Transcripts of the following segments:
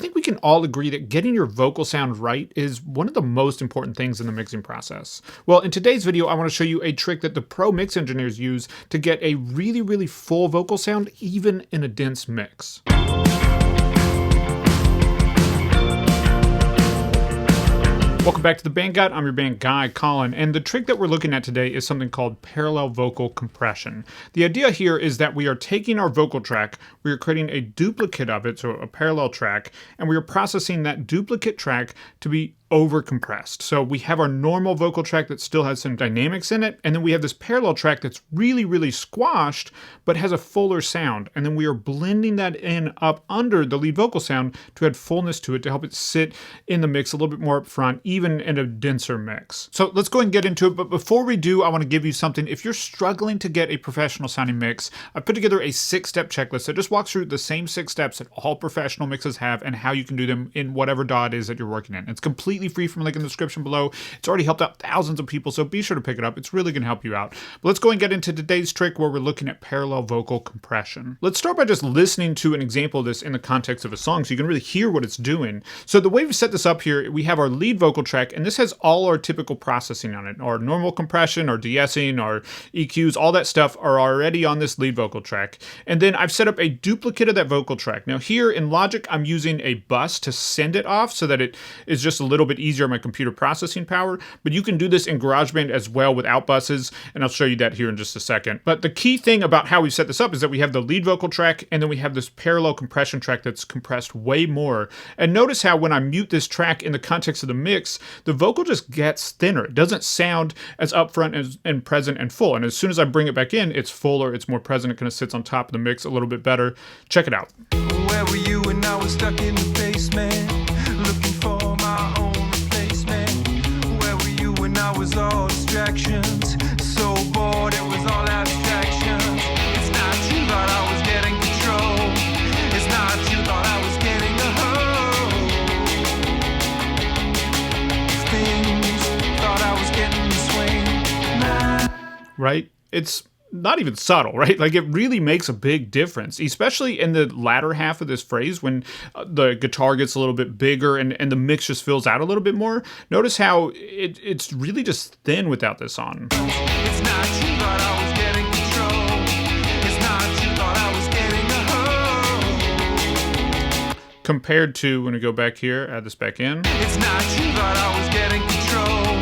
think we can all agree that getting your vocal sound right is one of the most important things in the mixing process. Well, in today's video, I want to show you a trick that the pro mix engineers use to get a really, really full vocal sound, even in a dense mix. Welcome back to the Band Guide. I'm your band guy, Colin, and the trick that we're looking at today is something called parallel vocal compression. The idea here is that we are taking our vocal track, we are creating a duplicate of it, so a parallel track, and we are processing that duplicate track to be over compressed. So we have our normal vocal track that still has some dynamics in it, and then we have this parallel track that's really, really squashed, but has a fuller sound. And then we are blending that in up under the lead vocal sound to add fullness to it, to help it sit in the mix a little bit more up front, even in a denser mix. So let's go ahead and get into it. But before we do, I want to give you something. If you're struggling to get a professional sounding mix, I put together a 6-step checklist that just walks through the same 6 steps that all professional mixes have and how you can do them in whatever DAW it is that you're working in. It's completely free from a link in the description below. It's already helped out thousands of people, so be sure to pick it up. It's really going to help you out. But let's go and get into today's trick where we're looking at parallel vocal compression. Let's start by just listening to an example of this in the context of a song so you can really hear what it's doing. So the way we set this up here, we have our lead vocal track, and this has all our typical processing on it. Our normal compression, our de-essing, our EQs, all that stuff are already on this lead vocal track. And then I've set up a duplicate of that vocal track. Now here in Logic, I'm using a bus to send it off so that it is just a little bit easier on my computer processing power, but you can do this in GarageBand as well without buses, and I'll show you that here in just a second. But the key thing about how we set this up is that we have the lead vocal track, and then we have this parallel compression track that's compressed way more. And notice how when I mute this track in the context of the mix, the vocal just gets thinner. It doesn't sound as upfront and present and full. And as soon as I bring it back in, it's fuller, it's more present, it kind of sits on top of the mix a little bit better. Check it out. Where were you when I was stuck in the basement, looking for my own replacement? Where were you when I was all distractions, so bored it was all abstractions? It's not you thought I was getting control, it's not you thought I was getting a hold. Things thought I was getting the swing. Right? It's not even subtle, right? Like, it really makes a big difference, especially in the latter half of this phrase when the guitar gets a little bit bigger and the mix just fills out a little bit more. Notice how it's really just thin without this on. It's not you thought I was getting control, it's not you thought I was getting a hold. Compared to when we go back here, add this back in. It's not you thought I was getting control,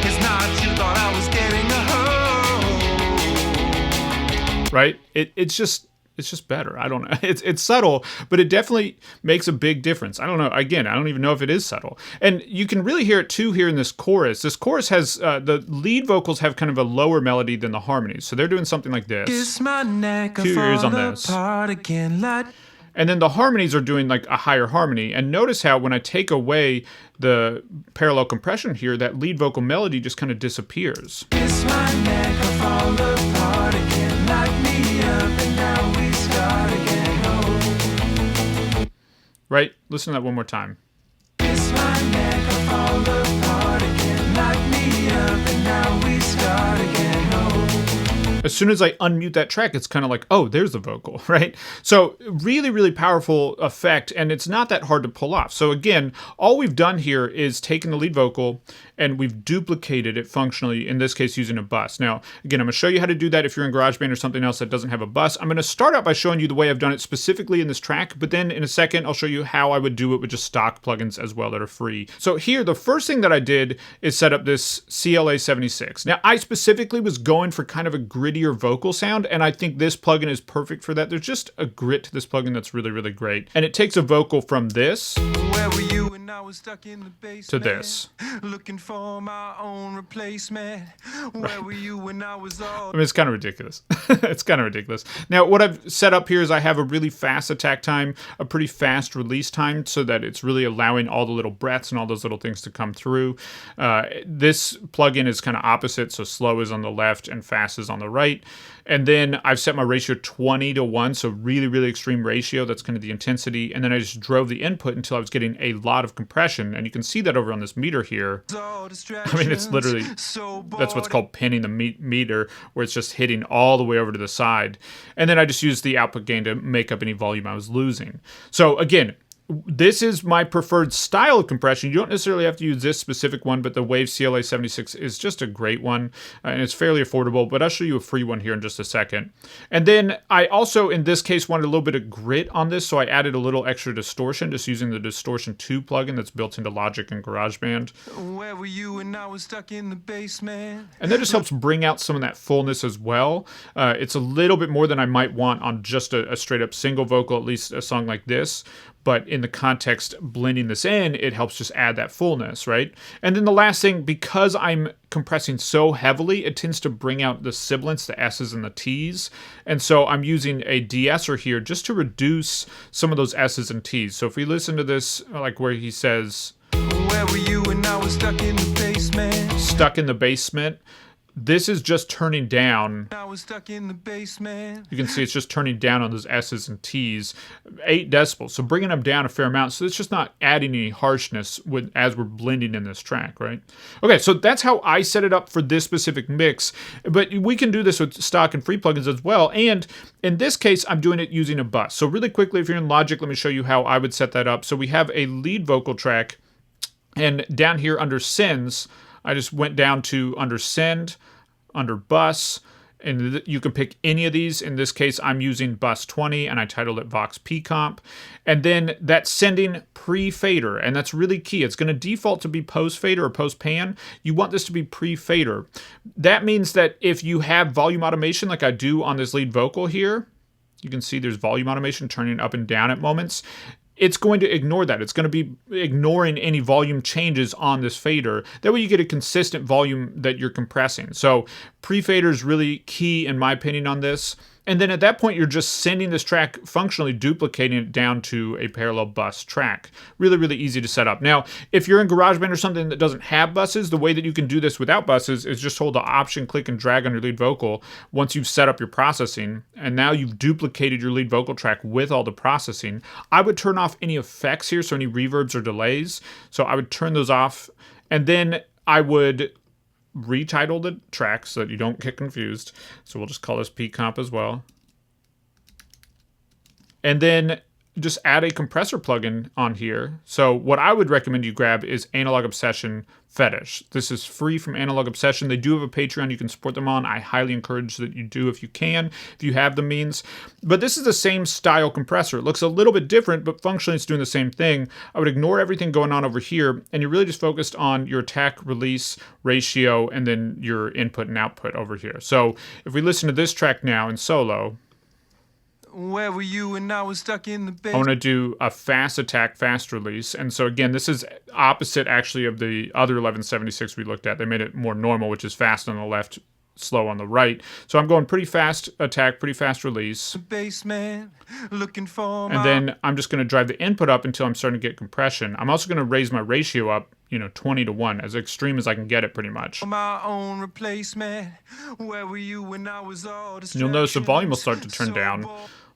it's not you thought I was getting a hold. Right? It's just better. I don't know. It's subtle, but it definitely makes a big difference. I don't know. Again, I don't even know if it is subtle. And you can really hear it too here in this chorus. This chorus has, the lead vocals have kind of a lower melody than the harmonies. So they're doing something like this. Kiss my neck, Keep your ears on this. And then the harmonies are doing like a higher harmony. And notice how when I take away the parallel compression here, that lead vocal melody just kind of disappears. Kiss my neck, I fall apart again, light me up, and now we start again. Oh. Right? Listen to that one more time. Kiss my neck, I fall apart again, light me up, and now we start again. Oh. As soon as I unmute that track, it's kind of like, oh, there's the vocal, right? So really, really powerful effect, and it's not that hard to pull off. So again, all we've done here is taken the lead vocal and we've duplicated it functionally, in this case using a bus. Now, again, I'm going to show you how to do that if you're in GarageBand or something else that doesn't have a bus. I'm going to start out by showing you the way I've done it specifically in this track, but then in a second, I'll show you how I would do it with just stock plugins as well that are free. So here, the first thing that I did is set up this CLA 76. Now, I specifically was going for kind of a grittier vocal sound, and I think this plugin is perfect for that. There's just a grit to this plugin that's really, really great. And it takes a vocal from this Where were you when I was stuck in the basement, to this. looking for my own replacement? Where were you when I was all... I mean, it's kind of ridiculous. It's kind of ridiculous. Now, what I've set up here is I have a really fast attack time, a pretty fast release time, so that it's really allowing all the little breaths and all those little things to come through. This plugin is kind of opposite, so slow is on the left and fast is on the right. And then I've set my ratio 20:1, so really, really extreme ratio. That's kind of the intensity. And then I just drove the input until I was getting a lot of compression. And you can see that over on this meter here. I mean, it's literally, that's what's called pinning the meter, where it's just hitting all the way over to the side. And then I just used the output gain to make up any volume I was losing. So again, this is my preferred style of compression. You don't necessarily have to use this specific one, but the Wave CLA 76 is just a great one, and it's fairly affordable, but I'll show you a free one here in just a second. And then I also, in this case, wanted a little bit of grit on this, so I added a little extra distortion, just using the Distortion 2 plugin that's built into Logic and GarageBand. Where were you when I was stuck in the basement? And that just helps bring out some of that fullness as well. It's a little bit more than I might want on just a straight up single vocal, at least a song like this. But in the context, blending this in, it helps just add that fullness, right? And then the last thing, because I'm compressing so heavily, it tends to bring out the sibilants, the S's and the T's. And so I'm using a de-esser here just to reduce some of those S's and T's. So if we listen to this, like where he says, where were you when I was stuck in the basement? Stuck in the basement. This is just turning down. I was stuck in the basement. You can see it's just turning down on those S's and T's, 8 decibels. So bringing them down a fair amount. So it's just not adding any harshness as we're blending in this track, right? Okay, so that's how I set it up for this specific mix. But we can do this with stock and free plugins as well. And in this case, I'm doing it using a bus. So really quickly, if you're in Logic, let me show you how I would set that up. So we have a lead vocal track. And down here under sends, I just went down to under send, under bus, and you can pick any of these. In this case, I'm using bus 20, and I titled it Vox P Comp. And then that's sending pre-fader, and that's really key. It's going to default to be post-fader or post-pan. You want this to be pre-fader. That means that if you have volume automation like I do on this lead vocal here, you can see there's volume automation turning up and down at moments. It's going to ignore that. It's going to be ignoring any volume changes on this fader. That way you get a consistent volume that you're compressing. So pre-fader is really key in my opinion on this. And then at that point, you're just sending this track, functionally duplicating it down to a parallel bus track. Really, really easy to set up. Now, if you're in GarageBand or something that doesn't have buses, the way that you can do this without buses is just hold the Option, click, and drag on your lead vocal once you've set up your processing. And now you've duplicated your lead vocal track with all the processing. I would turn off any effects here, so any reverbs or delays. So I would turn those off. And then I would retitle the track so that you don't get confused. So we'll just call this P Comp as well. And then just add a compressor plugin on here. So what I would recommend you grab is Analog Obsession Fetish. This is free from Analog Obsession. They do have a Patreon you can support them on. I highly encourage that you do if you can, if you have the means. But this is the same style compressor. It looks a little bit different, but functionally it's doing the same thing. I would ignore everything going on over here, and you're really just focused on your attack, release, ratio, and then your input and output over here. So if we listen to this track now in solo, where were you when I was stuck in the basement? I want to do a fast attack, fast release. And so again, this is opposite actually of the other 1176 we looked at. They made it more normal, which is fast on the left, slow on the right. So I'm going pretty fast attack, pretty fast release. Basement, looking for and then I'm just going to drive the input up until I'm starting to get compression. I'm also going to raise my ratio up, 20-1, as extreme as I can get it pretty much. My own replacement. Where were you when I was all You'll notice the volume will start to turn down.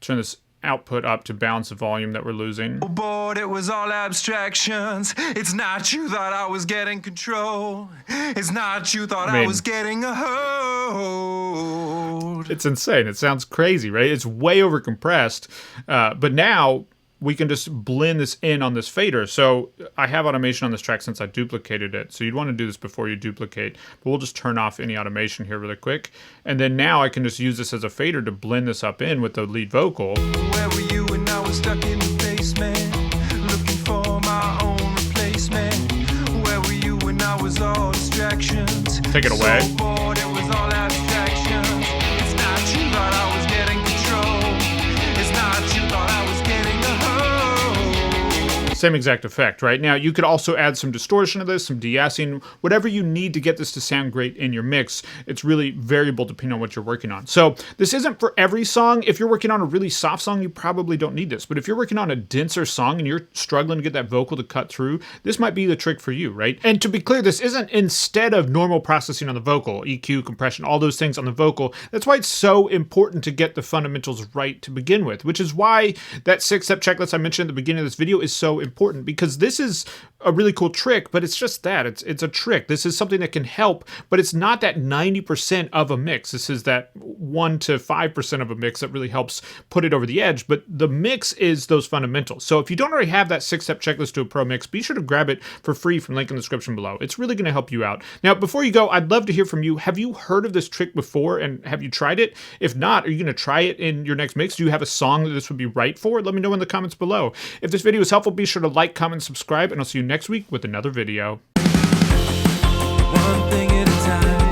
Turn this output up to balance the volume that we're losing. Bored, it was all abstractions. It's not you thought I was getting control. It's not you thought I was getting a hold. It's insane. It sounds crazy, right? It's way over compressed. But now we can just blend this in on this fader. So I have automation on this track since I duplicated it. So you'd want to do this before you duplicate. But we'll just turn off any automation here really quick. And then now I can just use this as a fader to blend this up in with the lead vocal. Where were you when I was stuck in the basement? Looking for my own replacement. Where were you when I was all distractions? Take it away. So bored, it was all abstractions. It's not you thought I was getting control. It's not you thought I was getting a hold. Same exact effect, right? Now, you could also add some distortion to this, some de-assing, whatever you need to get this to sound great in your mix. It's really variable depending on what you're working on. So this isn't for every song. If you're working on a really soft song, you probably don't need this. But if you're working on a denser song and you're struggling to get that vocal to cut through, this might be the trick for you, right? And to be clear, this isn't instead of normal processing on the vocal, EQ, compression, all those things on the vocal. That's why it's so important to get the fundamentals right to begin with, which is why that 6-step checklist I mentioned at the beginning of this video is so important. important because this is a really cool trick, but it's just that. It's a trick. This is something that can help, but it's not that 90% of a mix. This is that 1 to 5% of a mix that really helps put it over the edge, but the mix is those fundamentals. So if you don't already have that 6-step checklist to a pro mix, be sure to grab it for free from the link in the description below. It's really going to help you out. Now, before you go, I'd love to hear from you. Have you heard of this trick before, and have you tried it? If not, are you going to try it in your next mix? Do you have a song that this would be right for? Let me know in the comments below. If this video was helpful, be sure to like, comment, subscribe, and I'll see you next week with another video. One thing at a time.